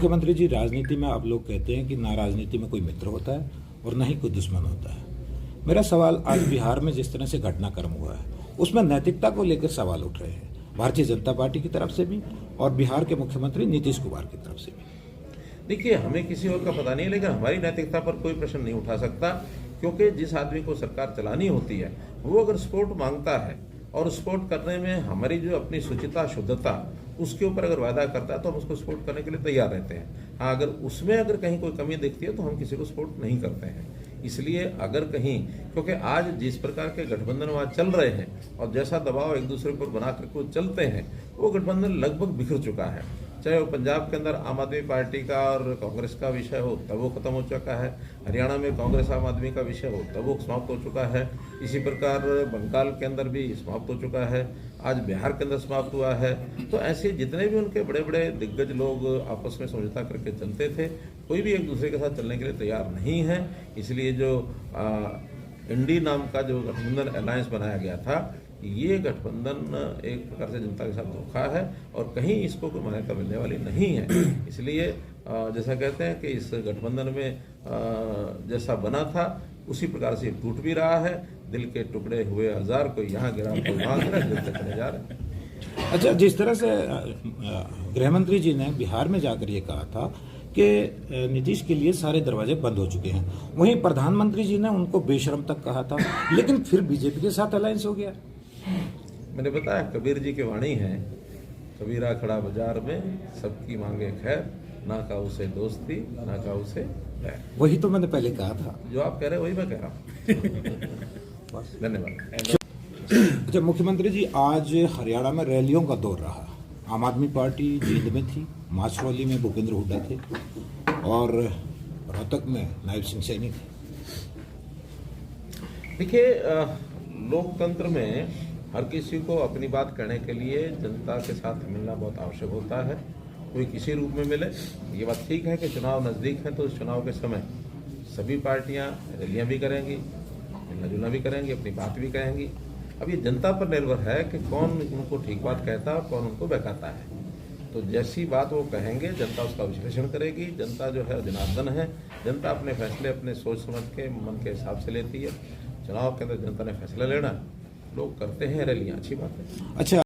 मुख्यमंत्री जी, राजनीति में आप लोग कहते हैं कि ना राजनीति में कोई मित्र होता है और ना ही कोई दुश्मन होता है। मेरा सवाल, आज बिहार में जिस तरह से घटनाक्रम हुआ है उसमें नैतिकता को लेकर सवाल उठ रहे हैं भारतीय जनता पार्टी की तरफ से भी और बिहार के मुख्यमंत्री नीतीश कुमार की तरफ से भी। देखिए, हमें किसी और का पता नहीं है, लेकिन हमारी नैतिकता पर कोई प्रश्न नहीं उठा सकता, क्योंकि जिस आदमी को सरकार चलानी होती है वो अगर सपोर्ट मांगता है और सपोर्ट करने में हमारी जो अपनी शुचिता शुद्धता उसके ऊपर अगर वायदा करता है तो हम उसको सपोर्ट करने के लिए तैयार रहते हैं। हाँ, अगर उसमें अगर कहीं कोई कमी दिखती है तो हम किसी को सपोर्ट नहीं करते हैं। इसलिए अगर कहीं, क्योंकि आज जिस प्रकार के गठबंधन वहाँ चल रहे हैं और जैसा दबाव एक दूसरे पर बना करके वो चलते हैं, वो गठबंधन लगभग बिखर चुका है। चाहे वो पंजाब के अंदर आम आदमी पार्टी का और कांग्रेस का विषय हो तब वो खत्म हो चुका है, हरियाणा में कांग्रेस आम आदमी का विषय हो तब वो समाप्त हो चुका है, इसी प्रकार बंगाल के अंदर भी समाप्त हो चुका है, आज बिहार के अंदर समाप्त हुआ है। तो ऐसे जितने भी उनके बड़े बड़े दिग्गज लोग आपस में समझौता करके चलते थे, कोई भी एक दूसरे के साथ चलने के लिए तैयार नहीं है। इसलिए जो इंडी नाम का जो गठबंधन अलायंस बनाया गया था, ये गठबंधन एक प्रकार से जनता के साथ धोखा है और कहीं इसको कोई मान्यता मिलने वाली नहीं है। इसलिए जैसा कहते हैं कि इस गठबंधन में जैसा बना था उसी प्रकार से टूट भी रहा है। दिल के टुकड़े हुए हजार, कोई यहाँ गिरा कोई वहाँ गिरा, दिल तक चले जा रहे हैं। अच्छा, जिस तरह से गृहमंत्री जी ने बिहार में जाकर ये कहा था कि नीतीश के लिए सारे दरवाजे बंद हो चुके हैं, वहीं प्रधानमंत्री जी ने उनको बेशर्म तक कहा था, लेकिन फिर बीजेपी के साथ अलायंस हो गया। मैंने बताया, कबीर जी की वाणी है, कबीरा खड़ा बाजार में सबकी मांगे खैर, ना का उसे दोस्ती ना का उसे बैर। वही तो मैंने पहले कहा था, जो आप कह रहे हैं वही मैं कह रहा हूँ। धन्यवाद। अच्छा मुख्यमंत्री जी, आज हरियाणा में रैलियों का दौर रहा। आम आदमी पार्टी जींद में थी, माछरौली में भूपेंद्र हुड्डा थे और रोहतक में नायब सिंह सैनी थे। देखिए, लोकतंत्र में हर किसी को अपनी बात कहने के लिए जनता के साथ मिलना बहुत आवश्यक होता है। कोई किसी रूप में मिले, ये बात ठीक है कि चुनाव नज़दीक है तो इस चुनाव के समय सभी पार्टियां रैलियां भी करेंगी, मिलना जुलना भी करेंगी, अपनी बात भी कहेंगी। अब ये जनता पर निर्भर है कि कौन उनको ठीक बात कहता है और कौन उनको बहकाता है। तो जैसी बात वो कहेंगे जनता उसका विश्लेषण करेगी। जनता जो है जनार्दन है, जनता अपने फैसले अपने सोच समझ के मन के हिसाब से लेती है। चुनाव के अंदर जनता ने फैसला लेना, लोग करते हैं रैलियां, अच्छी बात है। अच्छा।